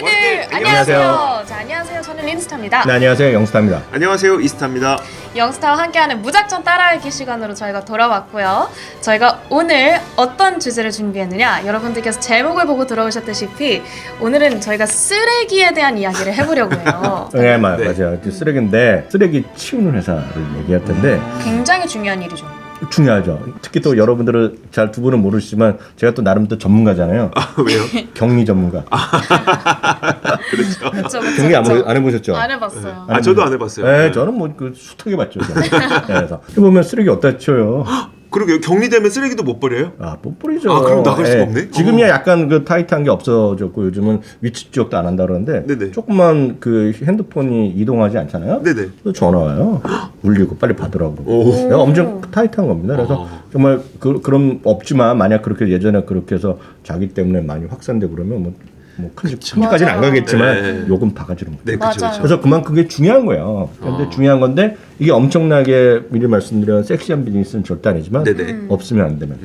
머리들 안녕하세요. 자, 안녕하세요. 저는 린스타입니다. 네, 안녕하세요. 영스타입니다. 안녕하세요, 이스타입니다. 영스타와 함께하는 무작정 따라하기 시간으로 저희가 돌아왔고요. 저희가 오늘 어떤 주제를 준비했느냐, 여러분들께서 제목을 보고 들어오셨다시피 오늘은 저희가 쓰레기에 대한 이야기를 해보려고 해요. 네, 맞아요. 쓰레기인데 쓰레기 치우는 회사를 얘기할 텐데 굉장히 중요한 일이죠. 중요하죠. 특히 또 여러분들은 잘 두 분은 모르시지만 제가 또 나름 또 전문가잖아요. 왜요? 격리 전문가. 그렇죠. 그렇죠. 격리 안 해보셨죠? 안 해봤어요. 저도 안 해봤어요. 네, 저는 뭐 그 숱하게 봤죠. 그래서 보면 쓰레기 어디다 치워요? 그러게요. 격리되면 쓰레기도 못 버려요? 못 버리죠. 아, 그럼 나갈 수가 없네? 지금이야 약간 그 타이트한 게 없어졌고 요즘은 위치 지역도 안 한다 그러는데 네네. 조금만 그 핸드폰이 이동하지 않잖아요. 네네. 또 전화 와요. 울리고 빨리 받으라고. 오. 내가 엄청 타이트한 겁니다. 그래서 정말 그럼 없지만 만약 그렇게 예전에 그렇게 해서 자기 때문에 많이 확산되고 그러면 뭐 큰지까지는 안 가겠지만 네. 요금 바가지로 먹고. 네, 그렇죠. 맞아요. 그래서 그만큼 그게 중요한 거예요. 근데 중요한 건데 이게 엄청나게 미리 말씀드린 섹시한 비즈니스는 절대 아니지만 네네. 없으면 안 되는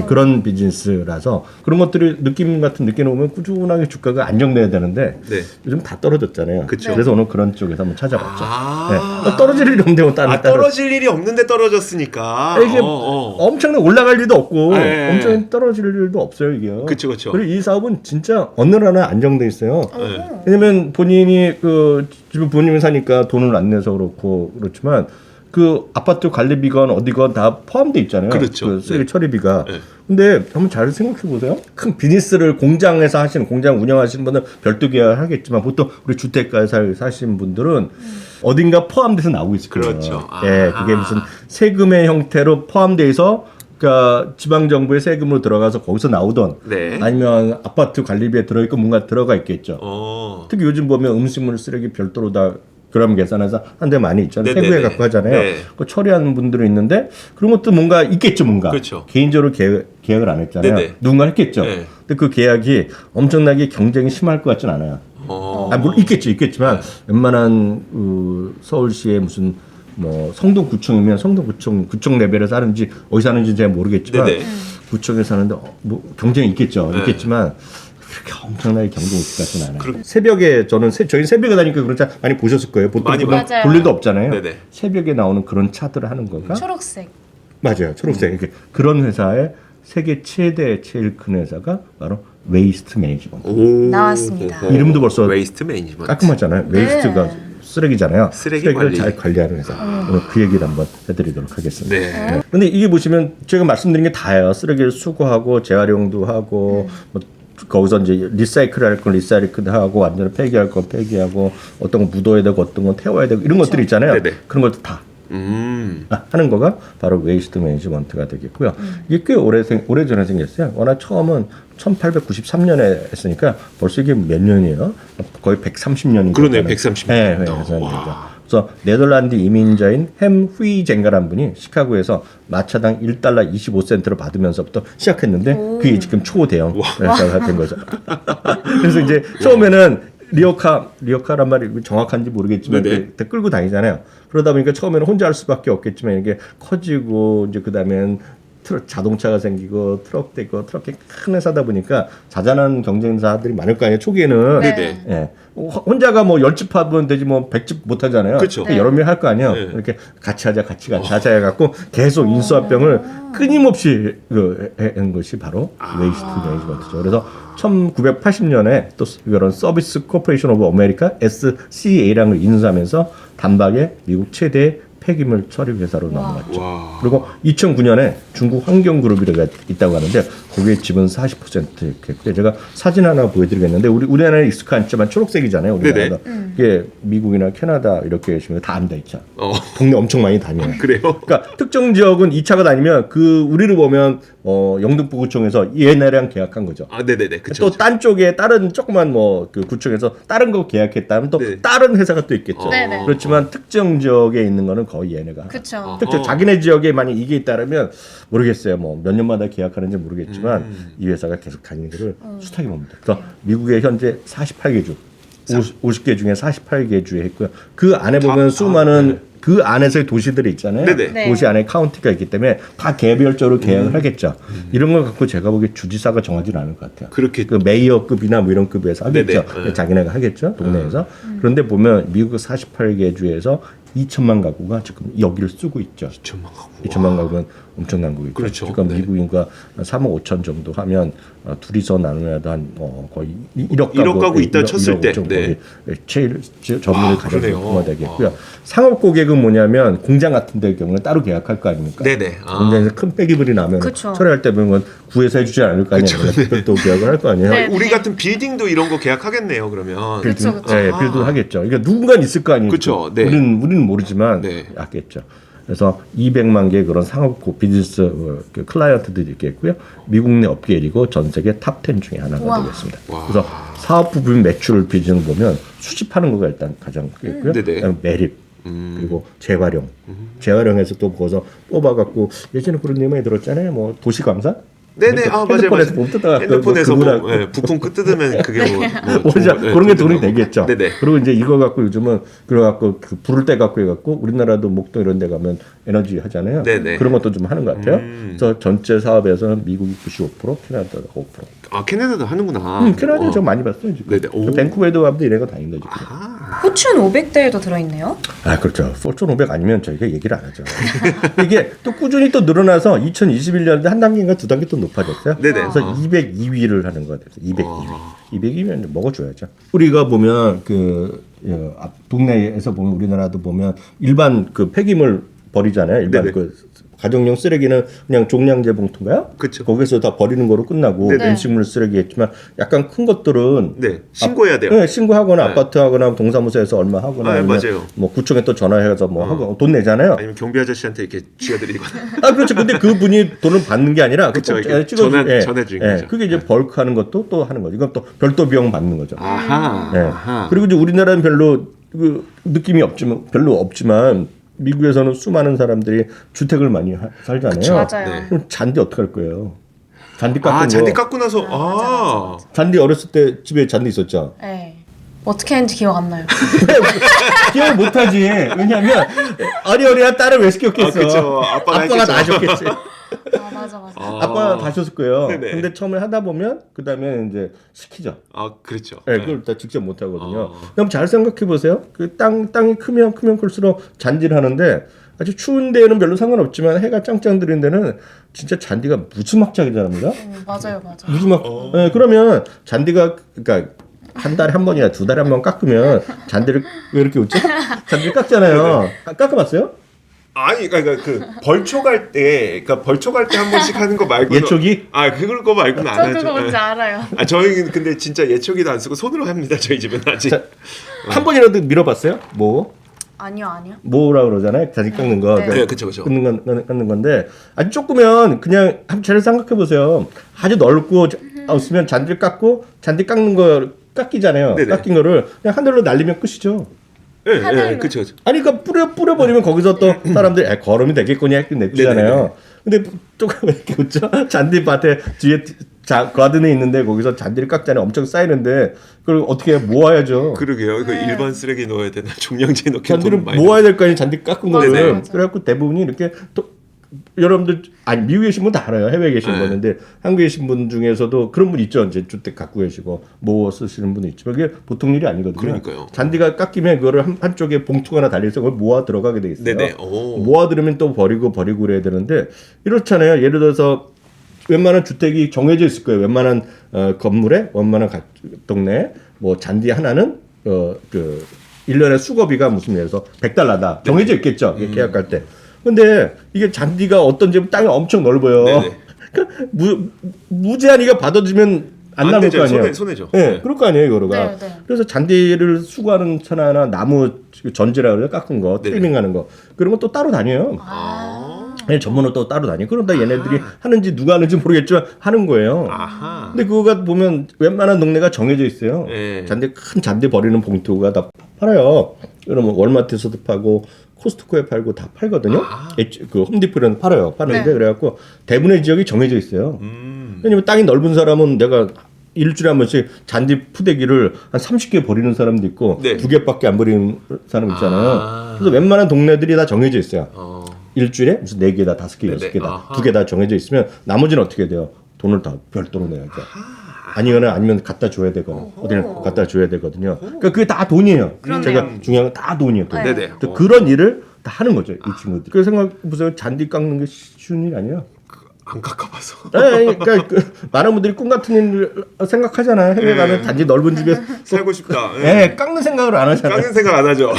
그런 비즈니스라서 그런 것들이 느낌 같은 느낌을 보면 꾸준하게 주가가 안정돼야 되는데 네. 요즘 다 떨어졌잖아요. 그쵸. 그래서 오늘 그런 쪽에서 한번 찾아봤죠. 아. 네. 떨어질 일이 없는데 떨어질 일이 없는데 떨어졌으니까. 이게 엄청나게 올라갈 일도 없고 네. 엄청 떨어질 일도 없어요 이게. 그쵸, 그쵸. 그리고 이 사업은 진짜 어느 나라 안정돼 있어요. 네. 왜냐면 본인이 그 집에 부모님이 사니까 돈을 안 내서 그렇지만 그 아파트 관리비건 어디건 다 포함돼 있잖아요. 그렇죠. 그 쓰레기 네. 처리비가. 네. 근데 한번 잘 생각해 보세요. 큰 비즈니스를 공장에서 하시는 공장 운영하시는 분들 별도 계약을 하겠지만 보통 우리 주택가에 사시는 분들은 어딘가 포함돼서 나오고 있을 거예요. 그렇죠. 예, 그게 무슨 세금의 형태로 포함돼서 그러니까 지방 정부의 세금으로 들어가서 거기서 나오던 네. 아니면 아파트 관리비에 들어있고 뭔가 들어가 있겠죠. 특히 요즘 보면 음식물 쓰레기 별도로 다 그럼 계산해서 한 대 많이 있잖아요. 네네네. 세부에 갖고 하잖아요. 네. 그 처리하는 분들이 있는데 그런 것도 뭔가 있겠죠, 뭔가. 그렇죠. 개인적으로 계약을 안 했잖아요. 네네. 누군가 했겠죠. 네. 근데 그 계약이 엄청나게 경쟁이 심할 것 같진 않아요. 물론 있겠지만 웬만한 서울시의 무슨 뭐 성동구청이면 성동구청 레벨에서 하는지 어디서 하는지 제가 모르겠지만 네네. 구청에서 하는데 뭐 경쟁이 있겠죠. 네. 있겠지만 그렇게 엄청나게 경쟁이 있을 것 같지는 않아요. 새벽에 저희 새벽에 다니까 그런 차 많이 보셨을 거예요. 보통 많이 그런 봐요. 볼 일도 없잖아요. 네네. 새벽에 나오는 그런 차들을 하는 건가? 초록색. 맞아요. 초록색. 이렇게 그런 회사의 세계 제일 큰 회사가 바로 웨이스트 매니지먼트. 나왔습니다. 이름도 벌써 웨이스트 매니지먼트. 깔끔하잖아요. 웨이스트가 쓰레기잖아요. 쓰레기 쓰레기를 관리. 잘 관리하는 회사. 오늘 그 얘기를 한번 해드리도록 하겠습니다. 네. 근데 이게 보시면 제가 말씀드린 게 다예요. 쓰레기를 수거하고 재활용도 하고 뭐 거기서 이제 리사이클 할 건 리사이클도 하고 완전히 폐기할 건 폐기하고 어떤 건 묻어야 되고 어떤 건 태워야 되고 이런 것들이 있잖아요. 네네. 그런 것도 다 하는 거가 바로 웨이스트 매니지먼트가 되겠고요. 이게 꽤 오래전에 생겼어요. 워낙 처음은 1893년에 했으니까 벌써 이게 몇 년이에요? 거의 130년이 그러네요. 130년. 네, 그래서 네덜란드 이민자인 햄 후이젠가라는 분이 시카고에서 마차당 1달러 25센트를 받으면서부터 시작했는데 그게 지금 초대형 회사가 된 거죠. 그래서 이제 처음에는 리어카란 말이 정확한지 모르겠지만 다 끌고 다니잖아요. 그러다 보니까 처음에는 혼자 할 수밖에 없겠지만 이게 커지고 이제 그다음엔 자동차가 생기고 트럭 되고 트럭이 큰 회사다 보니까 자잘한 경쟁사들이 많을 거 아니에요. 초기에는 네네. 예. 혼자가 뭐 10집 하면 되지 뭐 100집 못 하잖아요. 그쵸. 그러니까 여러 명 할 거 아니에요. 네. 이렇게 같이 하자 해갖고 계속 인수합병을 끊임없이 한 것이 바로 웨이스트 매니지먼트죠. 그래서 1980년에 또 이런 서비스 코퍼레이션 오브 아메리카 SCA라는 걸 인수하면서 단박에 미국 최대 폐기물 처리 회사로 넘어갔죠. 그리고 2009년에 중국 환경그룹이라고 있다고 하는데 거기에 지분 40% 이렇게 했고요. 제가 사진 하나 보여드리겠는데 우리나라에 익숙하지만 초록색이잖아요. 우리나라가 이게 미국이나 캐나다 이렇게 계시면 다 압니다, 이 차. 동네 엄청 많이 다녀요. 그래요? 그러니까 특정 지역은 이 차가 다니면 그 우리를 보면 영등포구청에서 얘네랑 계약한 거죠. 네네네. 그쵸. 또 딴 쪽에 다른 조그만 뭐 그 구청에서 다른 거 계약했다면 또 네. 다른 회사가 또 있겠죠. 네네. 그렇지만 특정 지역에 있는 거는 거의 얘네가. 그쵸. 특정 자기네 지역에 만약 이게 있다면 모르겠어요. 뭐 몇 년마다 계약하는지 모르겠지만 이 회사가 계속 다니는 거를 숱하게 봅니다. 그래서 미국에 현재 48개 주, 50개 중에 48개 주에 했고요. 그 안에 보면 수많은 그 안에서의 도시들이 있잖아요. 네네. 네. 도시 안에 카운티가 있기 때문에 다 개별적으로 계약을 하겠죠. 이런 걸 갖고 제가 보기에 주지사가 정하지는 않을 것 같아요. 그렇게 그 메이어급이나 뭐 이런 급에서 하겠죠. 네네. 네. 자기네가 하겠죠. 동네에서. 그런데 보면 미국 48개 주에서 2천만 가구가 지금 여기를 쓰고 있죠. 2천만 가구. 2천만 가구면 엄청난 거겠죠. 그렇죠. 그러니까 네. 미국 인구가 3억 5천 정도 하면 둘이서 나누면 한 거의 1억 가구, 1억 가구 있다 쳤을 때, 네. 제일 전문을 가장 그러네요. 규모가 되겠고요. 상업 고객은 뭐냐면 공장 같은 데의 경우는 따로 계약할 거 아닙니까? 네네. 공장에서 큰 빼기블이 나면 그쵸. 처리할 때 보면 구해서 해주지 않을 거 아니에요. 별도 계약을 할 거 아니에요. 네. 우리 같은 빌딩도 이런 거 계약하겠네요. 그러면. 그쵸, 그쵸. 네, 빌드 하겠죠. 그러니까 누군가 있을 거 아니에요. 그쵸, 네. 우리는 모르지만 네. 하겠죠. 그래서 200만 개의 그런 상업 비즈니스 그 클라이언트들이 있겠고요. 미국 내 업계 1위고 전 세계 탑 10 중에 하나가 와. 되겠습니다. 와. 그래서 사업 부분 매출 비중을 보면 수집하는 거가 일단 가장 크겠고요. 네네. 그다음에 매립 그리고 재활용. 재활용해서 또 거기서 뽑아갖고 예전에 그런 얘기 많이 들었잖아요. 뭐 도시감사? 네네. 아, 맞아요. 핸드폰에서 맞아요. 뜯다가 핸드폰에서 그거랑 뭐, 예, 부품 끄 뜯으면 그게 뭐 맞아. 네, 그런 게 돈이 뜯으라고. 되겠죠. 네네. 그리고 이제 이거 갖고 요즘은 그래 갖고 그 불을 때 갖고 해갖고 우리나라도 목동 이런 데 가면 에너지 하잖아요. 네네. 그런 것도 좀 하는 것 같아요. 그래서 전체 사업에서는 미국이 95%, 캐나다가 5%. 아, 캐나다도 하는구나. 캐나다 어. 저 많이 봤어요 지금. 네네. 오. 밴쿠버에도 가면 이런 거 다닌 거지. 아, 포춘 500대에도 들어있네요. 아 그렇죠. 포춘 500 아니면 저희가 얘기를 안 하죠. 이게 또 꾸준히 또 늘어나서 2021년에 한 단계인가 두 단계 또 높아졌어요. 네네. 그래서 아. 202위를 하는 거 같아요. 202위. 와. 200이면 먹어줘야죠. 우리가 보면 그 동네에서 보면 우리나라도 보면 일반 그 폐기물 버리잖아요. 일반 네네. 그 가정용 쓰레기는 그냥 종량제 봉투인가요? 그쵸. 거기서 다 버리는 거로 끝나고 네네. 음식물 쓰레기겠지만 약간 큰 것들은 네. 신고해야 돼요. 네, 신고하거나 네. 아파트 하거나 동사무소에서 얼마 하거나 아, 아니면 맞아요. 뭐 구청에 또 전화해서 뭐 하고 돈 내잖아요. 아니면 경비 아저씨한테 이렇게 쥐어드리거나. 아 그렇죠. 근데 그 분이 돈을 받는 게 아니라 그쵸, 꼭 이렇게 전해주는 거죠. 그게 이제 벌크 하는 것도 또 하는 거죠. 이건 또 별도 비용 받는 거죠. 아하. 네. 아하. 그리고 이제 우리나라는 별로 그 느낌이 없지만 미국에서는 수많은 사람들이 주택을 많이 살잖아요. 그쵸. 맞아요. 네. 그럼 잔디 어떻게 할 거예요? 잔디 깎은 아, 거. 잔디 깎고 나서 맞아. 잔디 어렸을 때 집에 잔디 있었죠. 네. 어떻게 했는지 기억 안 나요. 기억을 못하지. 왜냐하면 어리어리한 딸을 왜 시켰겠어. 아, 그쵸. 아빠가 다 했겠죠. 하셨겠지. 아 맞아. 아빠가 다 하셨을 거예요. 네네. 근데 처음에 하다 보면 그 다음에 이제 시키죠. 아, 그렇죠. 네, 그걸 다 직접 못 하거든요. 아. 그럼 잘 생각해 보세요. 그 땅이 크면 클수록 잔디를 하는데 아주 추운 데에는 별로 상관없지만 해가 짱짱 드는 데는 진짜 잔디가 무지막지하게 자랍니다. 맞아요. 무지막. 네, 그러면 잔디가 그러니까 한 달에 한 번이나 두 달에 한 번 깎으면 잔디를 왜 이렇게 웃죠? 잔디를 깎잖아요. 깎아봤어요? 아니, 그러니까 그 벌초갈 때, 벌초갈 때 한 번씩 하는 거 말고 예초기? 아, 그걸 거 말고는 안 저 하죠. 그거 뭔지 네. 알아요. 아, 저희는 근데 진짜 예초기도 안 쓰고 손으로 합니다. 저희 집은 아직. 자, 한 번이라도 밀어봤어요? 아니요. 뭐라 그러잖아요. 잔디 깎는 거. 네. 네, 그쵸. 깎는 건데 아주 조그면 그냥 한번 잘 생각해 보세요. 아주 넓고 없으면 잔디를 깎고 잔디 깎는 거 깎이잖아요. 네네. 깎인 거를 그냥 하늘로 날리면 끝이죠. 네, 하나는- 네, 그쵸. 아니 그러니까 뿌려버리면 거기서 또 사람들이 걸음이 되겠거니 이렇게 냅두잖아요. 근데 또 왜 이렇게 웃죠? 잔디밭에 뒤에 가든에 있는데 거기서 잔디를 깎잖아요. 엄청 쌓이는데 그걸 어떻게 모아야죠. 그러게요. 이거 네. 일반 쓰레기 넣어야 되나 종량제 넣기 잔디를 모아야 될 거 아니에요. 잔디 깎은 맞아요, 거를. 맞아요. 그래갖고 대부분이 이렇게 또 여러분들 아니 미국에 계신 분 다 알아요. 해외에 계신 네. 분인데 한국에 계신 분 중에서도 그런 분 있죠. 이제 주택 갖고 계시고 모아 쓰시는 분이 있지만 그게 보통 일이 아니거든요. 그러니까요. 잔디가 깎이면 그거를 한쪽에 봉투가 하나 달려서 그걸 모아 들어가게 돼 있어요. 네네. 오. 모아 들으면 또 버리고 그래야 되는데 이렇잖아요. 예를 들어서 웬만한 주택이 정해져 있을 거예요. 웬만한 건물에 웬만한 동네에 뭐 잔디 하나는 그 1년에 수거비가 무슨 예를 들어서 $100다 정해져 있겠죠. 계약할 때. 근데 이게 잔디가 어떤 집은 땅이 엄청 넓어요. 네네. 그러니까 무제한이가 받아주면 안 남을 되죠. 거 아니에요. 손해죠. 네, 네. 그럴 거 아니에요, 이거가. 네, 네. 그래서 잔디를 수거하는 차나 나무 전지라 그래요, 깎은 거, 네네. 트리밍하는 거, 그런 건 또 따로 다녀요. 아. 네, 전문은 또 따로 다니. 그런다 얘네들이 하는지 누가 하는지 모르겠지만 하는 거예요. 아하. 근데 그거가 보면 웬만한 동네가 정해져 있어요. 네. 큰 잔디 버리는 봉투가 다 팔아요. 그러면 월마트에서도 팔고 코스트코에 팔고 다 팔거든요. 아. 그 홈디포에는 팔아요. 파는데 네. 그래갖고 대부분의 지역이 정해져 있어요. 음. 왜냐면 땅이 넓은 사람은 내가 일주일에 한 번씩 잔디 푸대기를 한 30개 버리는 사람도 있고 네. 2개밖에 안 버리는 사람 있잖아요. 그래서 웬만한 동네들이 다 정해져 있어요. 일주일에 무슨 4개다, 5개, 네네. 6개다, 아하. 2개 다 정해져 있으면 나머지는 어떻게 돼요? 돈을 다 별도로 내야죠. 아니면 갖다 줘야 되거든요. 어디를 갖다 줘야 되거든요. 그러니까 그게 다 돈이에요. 그러네요. 제가 중요한 건 다 돈이에요. 돈. 네네. 또 그런 일을 다 하는 거죠, 이 친구들. 그래서 생각해보세요. 잔디 깎는 게 쉬운 일 아니에요. 안 깎아봐서. 네, 그러니까 많은 분들이 꿈 같은 일 생각하잖아요. 해외 가면 단지 넓은 집에 살고 싶다. 네, 깎는 생각을 안 하잖아요. 깎는 생각 안 하죠.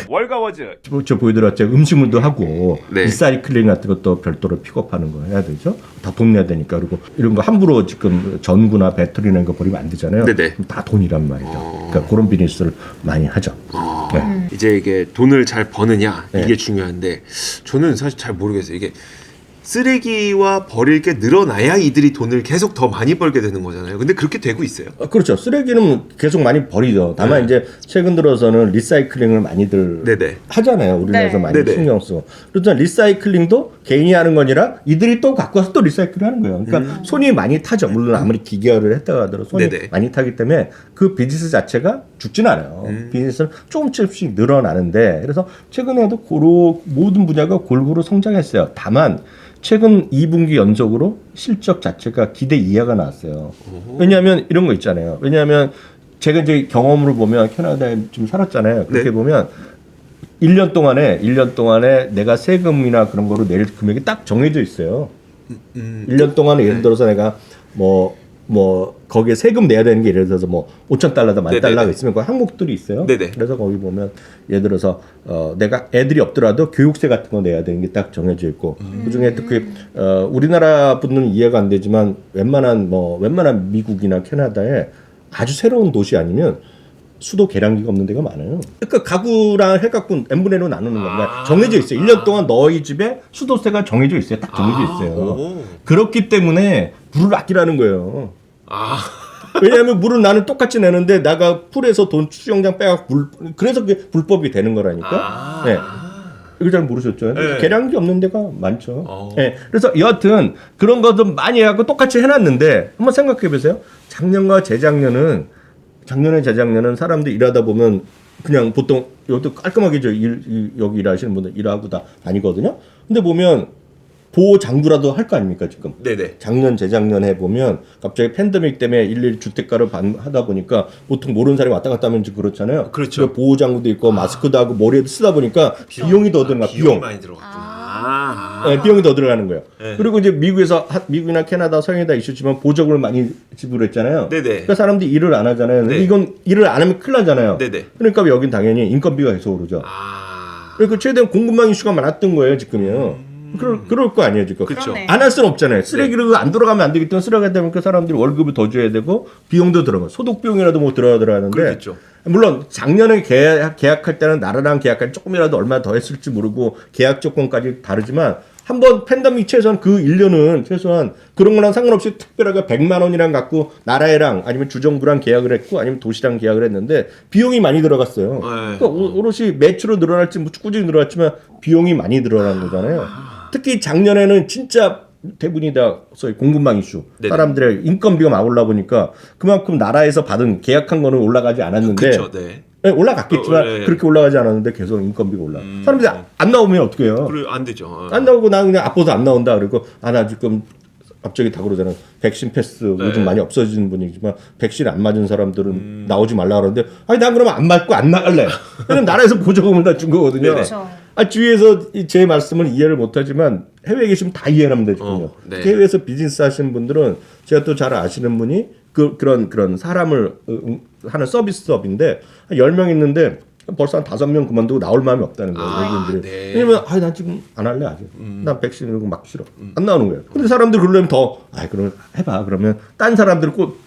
월가워즈. 저 보여드렸죠. 음식물도 하고 네. 리사이클링 같은 것도 별도로 픽업하는 거 해야 되죠. 다 돈 내야 되니까. 그리고 이런 거 함부로 지금 전구나 배터리 이런 거 버리면 안 되잖아요. 네네. 다 돈이란 말이죠. 그러니까 그런 비즈니스를 많이 하죠. 네. 이제 이게 돈을 잘 버느냐 네. 이게 중요한데 저는 사실 잘 모르겠어요. 이게 쓰레기와 버릴 게 늘어나야 이들이 돈을 계속 더 많이 벌게 되는 거잖아요. 근데 그렇게 되고 있어요. 그렇죠. 쓰레기는 계속 많이 버리죠. 다만 네. 이제 최근 들어서는 리사이클링을 많이들 네네. 하잖아요. 우리나라에서 네. 많이 네네. 신경 쓰고. 그렇지만 리사이클링도 개인이 하는 거니라 이들이 또 갖고 와서 또 리사이클을 하는 거예요. 그러니까 손이 많이 타죠. 물론 아무리 기계화를 했다고 하더라도 손이 네네. 많이 타기 때문에 그 비즈니스 자체가 죽지는 않아요. 비즈니스는 조금씩 늘어나는데 그래서 최근에도 모든 분야가 골고루 성장했어요. 다만 최근 2분기 연속으로 실적 자체가 기대 이하가 나왔어요. 왜냐하면 이런 거 있잖아요. 왜냐하면 제가 이제 경험으로 보면 캐나다에 좀 살았잖아요. 그렇게 네. 보면 1년 동안에 내가 세금이나 그런 거로 낼 금액이 딱 정해져 있어요. 1년 동안에 예를 들어서 내가 뭐 거기에 세금 내야 되는 게 예를 들어서 뭐 5,000달러다 네네네. 10,000달러가 있으면 그 항목들이 있어요. 네네. 그래서 거기 보면 예를 들어서 내가 애들이 없더라도 교육세 같은 거 내야 되는 게 딱 정해져 있고 그중에 특히 우리나라 분들은 이해가 안 되지만 웬만한 미국이나 캐나다에 아주 새로운 도시 아니면 수도 계량기가 없는 데가 많아요. 그러니까 가구랑 해갖고 n분의 1로 나누는 겁니다. 정해져 있어요. 1년 동안 너희 집에 수도세가 정해져 있어요. 딱 정해져 있어요. 오. 그렇기 때문에 물을 아끼라는 거예요. 아. 왜냐하면 물은 나는 똑같이 내는데 나가 풀에서 돈 수영장 빼갖고 그래서 그게 불법이 되는 거라니까. 네. 이거 잘 모르셨죠? 네. 계량기 없는 데가 많죠. 네. 그래서 여하튼 그런 것도 많이 해갖고 똑같이 해놨는데 한번 생각해 보세요. 작년과 재작년은 사람들이 일하다 보면 그냥 보통 여기도 깔끔하게 여기 일하시는 분들 일하고 다 다니거든요. 근데 보면 보호 장구라도 할 거 아닙니까 지금? 네네. 작년 재작년에 보면 갑자기 팬데믹 때문에 일일이 주택가를 하다 보니까 보통 모르는 사람이 왔다 갔다 하면 그렇잖아요. 그렇죠. 보호 장구도 있고 마스크도 하고 머리에도 쓰다 보니까 비용이 더 들어가. 비용이 많이 들어갔구나. 네, 비용이 더 들어가는 거예요. 네. 그리고 이제 미국이나 캐나다, 서양이 다 있었지만 보조금을 많이 지불했잖아요. 네네. 그러니까 사람들이 일을 안 하잖아요. 근데 네. 이건 일을 안 하면 큰일 나잖아요. 네네. 그러니까 여긴 당연히 인건비가 계속 오르죠. 그러니까 최대한 공급망 이슈가 많았던 거예요 지금요. 그럴 거 아니에요 지금. 그렇죠. 그러네. 안 할 수는 없잖아요. 쓰레기를 안 돌아가면 안 되기 때문에 쓰레기가 되면 그 사람들이 월급을 더 줘야 되고 비용도 들어가. 소득 비용이라도 뭐 들어가는데. 그렇겠죠. 물론 작년에 계약할 때는 나라랑 계약할 때 조금이라도 얼마 더 했을지 모르고 계약 조건까지 다르지만 한번 팬데믹 최소한 그 1년은 최소한 그런 거랑 상관없이 특별하게 100만 원이랑 갖고 나라랑 아니면 주정부랑 계약을 했고 아니면 도시랑 계약을 했는데 비용이 많이 들어갔어요. 그러니까 오롯이 매출은 늘어날지 뭐 꾸준히 늘어났지만 비용이 많이 늘어난 거잖아요. 특히 작년에는 진짜 대부분이 다 소위 공급망 이슈. 네네. 사람들의 인건비가 막 올라보니까 그만큼 나라에서 받은 계약한 거는 올라가지 않았는데 그렇죠. 네. 네, 올라갔겠지만 네. 그렇게 올라가지 않았는데 계속 인건비가 올라. 사람들이 안 나오면 어떻게 해요? 그래 안 되죠. 안 나오고 나 그냥 아파서 안 나온다 그리고 나 지금 갑자기 다 그러잖아요. 백신 패스 요즘 많이 없어지는 분위기지만 백신 안 맞은 사람들은 나오지 말라 그러는데 아니 난 그러면 안 맞고 안 나갈래. 왜냐면 나라에서 보조금을 다 준 거거든요. 그렇죠. 주위에서 제 말씀을 이해를 못하지만 해외에 계시면 다 이해를 하면 되거든요. 네. 해외에서 비즈니스 하시는 분들은 제가 또 잘 아시는 분이 그런 사람을 하는 서비스업인데 한 10명 있는데 벌써 한 5명 그만두고 나올 마음이 없다는 거예요. 외국인들이. 네. 왜냐면 난 지금 안 할래 아직. 난 백신 이런 거 막 싫어. 안 나오는 거예요. 근데 사람들 그러려면 그럼 해봐. 그러면 딴 사람들 꼭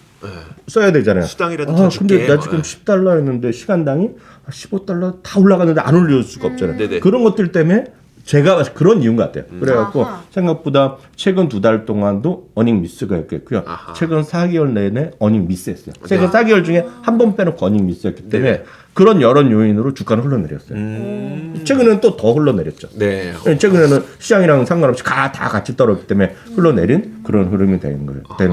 써야 되잖아요. 수당이라도 더 줄게. 근데 나 지금 10달러 했는데 시간당이 15달러 다 올라갔는데 안 올릴 수가 없잖아요. 네네. 그런 것들 때문에 제가 그런 이유인 것 같아요. 그래갖고 아하. 생각보다 최근 2달 동안도 어닝 미스가 있겠고요. 아하. 최근 4개월 내내 어닝 미스했어요. 최근 4개월 중에 한 번 빼놓고 어닝 미스였기 때문에 네네. 그런 여러 요인으로 주가는 흘러내렸어요. 최근에는 또 더 흘러내렸죠. 네. 최근에는 시장이랑 상관없이 다 같이 떨어졌기 때문에 흘러내린 그런 흐름이 되는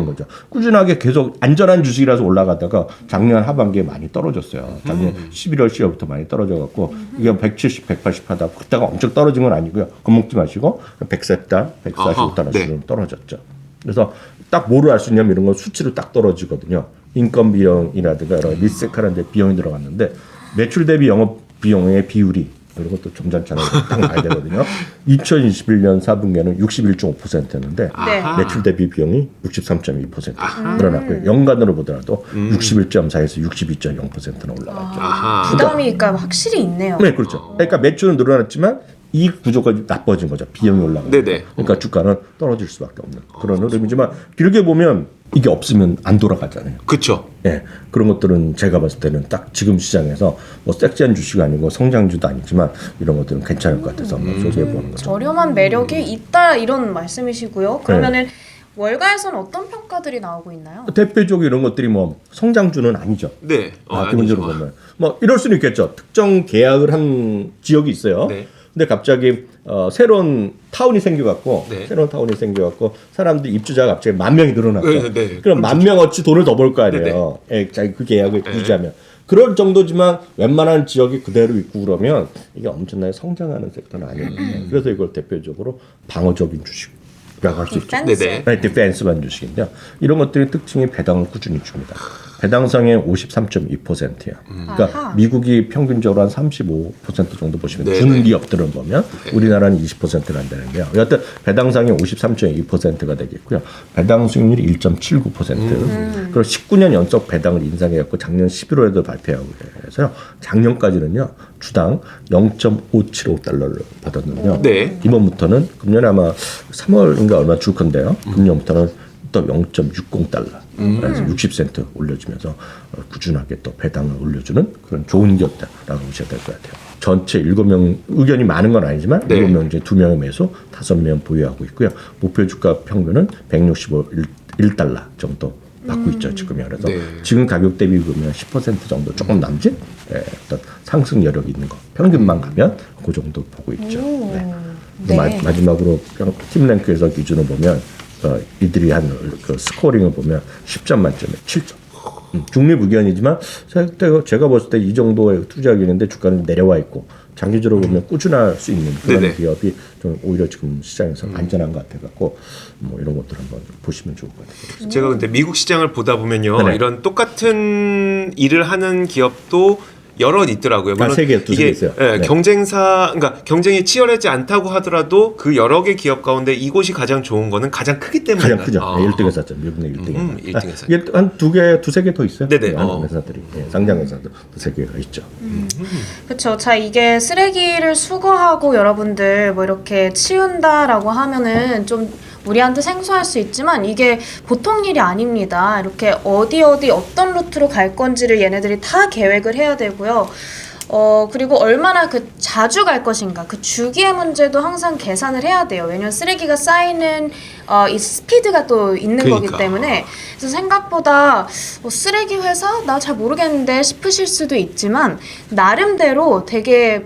거죠. 꾸준하게 계속 안전한 주식이라서 올라가다가 작년 하반기에 많이 떨어졌어요. 작년 11월 10월부터 많이 떨어져갖고 이게 170, 180 하다 그때가 엄청 떨어진 건 아니고요. 겁먹지 마시고 140달, 145달러씩 네. 떨어졌죠. 그래서 딱 뭐를 알 수 있냐면 이런 건 수치로 딱 떨어지거든요. 인건 비용이라든가 여러 리스크하는 데 비용이 들어갔는데 매출 대비 영업 비용의 비율이 이런 것도 점잖잖아요. 딱 나야 되거든요. 2021년 4분기에는 61.5%였는데 네. 매출 대비 비용이 63.2% 늘어났고요. 연간으로 보더라도 61.4에서 62.0%나 올라갔죠. 아하. 부담이 그러니까 확실히 있네요. 네, 그렇죠. 그러니까 매출은 늘어났지만 이익 구조가 나빠진 거죠. 비용이 올라가고. 네네. 그러니까 주가는 떨어질 수밖에 없는 그런 흐름이지만 길게 보면 이게 없으면 안 돌아가잖아요. 그쵸. 예, 그런 것들은 제가 봤을 때는 딱 지금 시장에서 뭐 섹시한 주식이 아니고 성장주도 아니지만 이런 것들은 괜찮을 것 같아서 한번 소개해 보는 거죠. 저렴한 매력이 있다 이런 말씀이시고요. 그러면은 월가에서는 어떤 평가들이 나오고 있나요? 대표적으로 이런 것들이 뭐 성장주는 아니죠. 네. 기본적으로 아니죠. 보면 뭐 이럴 수는 있겠죠. 특정 계약을 한 지역이 있어요. 네. 근데 갑자기 새로운 타운이 생겨갖고 네. 새로운 타운이 생겨갖고 사람들 입주자가 갑자기 10,000명이 늘어났죠. 네, 네. 그럼 10,000명어치 돈을 더 벌 거 아니에요. 예, 자기 그 계약을 유지하면. 그럴 정도지만 웬만한 지역이 그대로 있고 그러면 이게 엄청나게 성장하는 섹터는 아니에요. 그래서 이걸 대표적으로 방어적인 주식이라고 할 수 있죠. 디펜스. 네네. 디펜스반 주식인데요. 이런 것들의 특징이 배당을 꾸준히 줍니다. 배당성의 53.2%예요. 그러니까 아하. 미국이 평균적으로 한 35% 정도 보시면 네네. 주는 기업들은 보면 우리나라는 20%가 안 되는데요. 여하튼 배당성이 53.2%가 되겠고요. 배당 수익률이 1.79%. 그리고 19년 연속 배당을 인상해갖고 작년 11월에도 발표하고 해서요. 작년까지는요. 주당 0.575달러를 받았는데요. 네. 이번부터는 금년에 아마 3월인가 얼마 줄 건데요. 금년부터는 또 0.60달러, 그래서 60센트 올려주면서 꾸준하게 또 배당을 올려주는 그런 좋은 기업다라고 보셔야 될 것 같아요. 전체 7명 의견이 많은 건 아니지만 네. 7명 중에 2명의 매수, 5명 보유하고 있고요. 목표 주가 평균은 165.1달러 정도 받고 있죠 지금이. 그래서 네. 지금 가격 대비 보면 10% 정도 조금 남짓 어떤 상승 여력이 있는 거 평균만 가면 그 정도 보고 있죠. 네. 네. 마지막으로 팀랭크에서 기준을 보면 이들이 한 그 스코어링을 보면 10점 만점에 7점. 중립 의견이지만 제가 봤을 때 이 정도의 투자 의견인데 주가는 내려와 있고 장기적으로 보면 꾸준할 수 있는 그런 네네. 기업이 좀 오히려 지금 시장에서 안전한 것 같아갖고 뭐 이런 것들 한번 보시면 좋을 것 같아요. 제가 근데 미국 시장을 보다 보면요. 네네. 이런 똑같은 일을 하는 기업도 여러 있더라고요. 물론 세 개, 두세 개 이게 있어요. 예, 네. 그러니까 경쟁이 치열하지 않다고 하더라도 그 여러 개 기업 가운데 이곳이 가장 좋은 거는 가장 크기 때문에 가장 크죠. 1등 회사죠. 미국 내 1등 회사. 1등 회사. 이게 한 두세 개 더 있어요. 네네. 한국 회사들이 상장 회사도 두세 개가 있죠. 그렇죠. 자, 이게 쓰레기를 수거하고 여러분들 뭐 이렇게 치운다라고 하면은 좀 우리한테 생소할 수 있지만 이게 보통 일이 아닙니다. 이렇게 어디 어떤 루트로 갈 건지를 얘네들이 다 계획을 해야 되고요. 그리고 얼마나 그 자주 갈 것인가 그 주기의 문제도 항상 계산을 해야 돼요. 왜냐면 쓰레기가 쌓이는 이 스피드가 또 있는 거기 그러니까. 때문에 그래서 생각보다 쓰레기 회사 나 잘 모르겠는데 싶으실 수도 있지만 나름대로 되게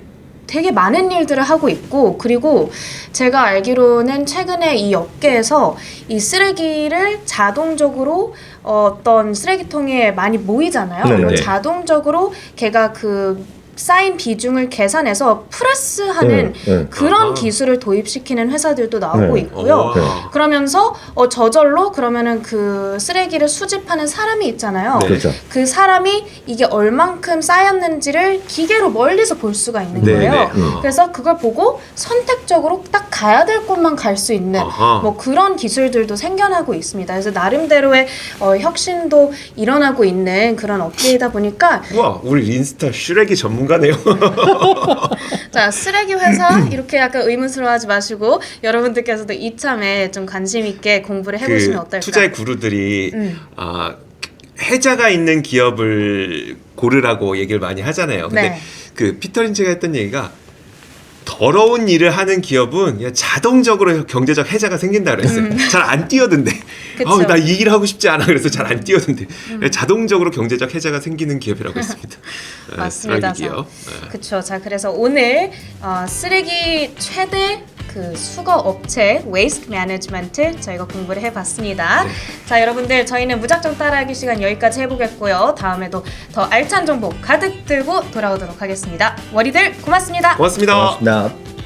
많은 일들을 하고 있고 그리고 제가 알기로는 최근에 이 업계에서 이 쓰레기를 자동적으로 어떤 쓰레기통에 많이 모이잖아요. 네네. 그럼 자동적으로 걔가 그 쌓인 비중을 계산해서 플러스하는 그런 아하. 기술을 도입시키는 회사들도 나오고 네. 있고요. 네. 그러면서 저절로 그러면은 그 쓰레기를 수집하는 사람이 있잖아요. 네. 그렇죠. 그 사람이 이게 얼만큼 쌓였는지를 기계로 멀리서 볼 수가 있는 네, 거예요. 네. 그래서 그걸 보고 선택적으로 딱 가야 될 곳만 갈 수 있는 아하. 뭐 그런 기술들도 생겨나고 있습니다. 그래서 나름대로의 혁신도 일어나고 있는 그런 업계이다 보니까 우와, 우리 인스타 쓰레기 전문가네요. 자, 쓰레기 회사 이렇게 약간 의문스러워하지 마시고 여러분들께서도 이참에 좀 관심 있게 공부를 해보시면 그 어떨까? 투자의 구루들이 해자가 있는 기업을 고르라고 얘기를 많이 하잖아요. 근데 네. 그 피터 린치가 했던 얘기가 더러운 일을 하는 기업은 그냥 자동적으로 경제적 해자가 생긴다 그랬어요. 잘 안 뛰어든대. 그쵸. 나 이 일 하고 싶지 않아. 그래서 잘 안 뛰어든대. 자동적으로 경제적 해자가 생기는 기업이라고 했습니다. 맞습니다. 쓰레기 기업. 그렇죠. 자, 그래서 오늘 쓰레기 최대 그 수거 업체 Waste Management 저희가 공부를 해봤습니다. 네. 자, 여러분들 저희는 무작정 따라하기 시간 여기까지 해보겠고요. 다음에도 더 알찬 정보 가득 들고 돌아오도록 하겠습니다. 월이들 고맙습니다. 고맙습니다. 고맙습니다.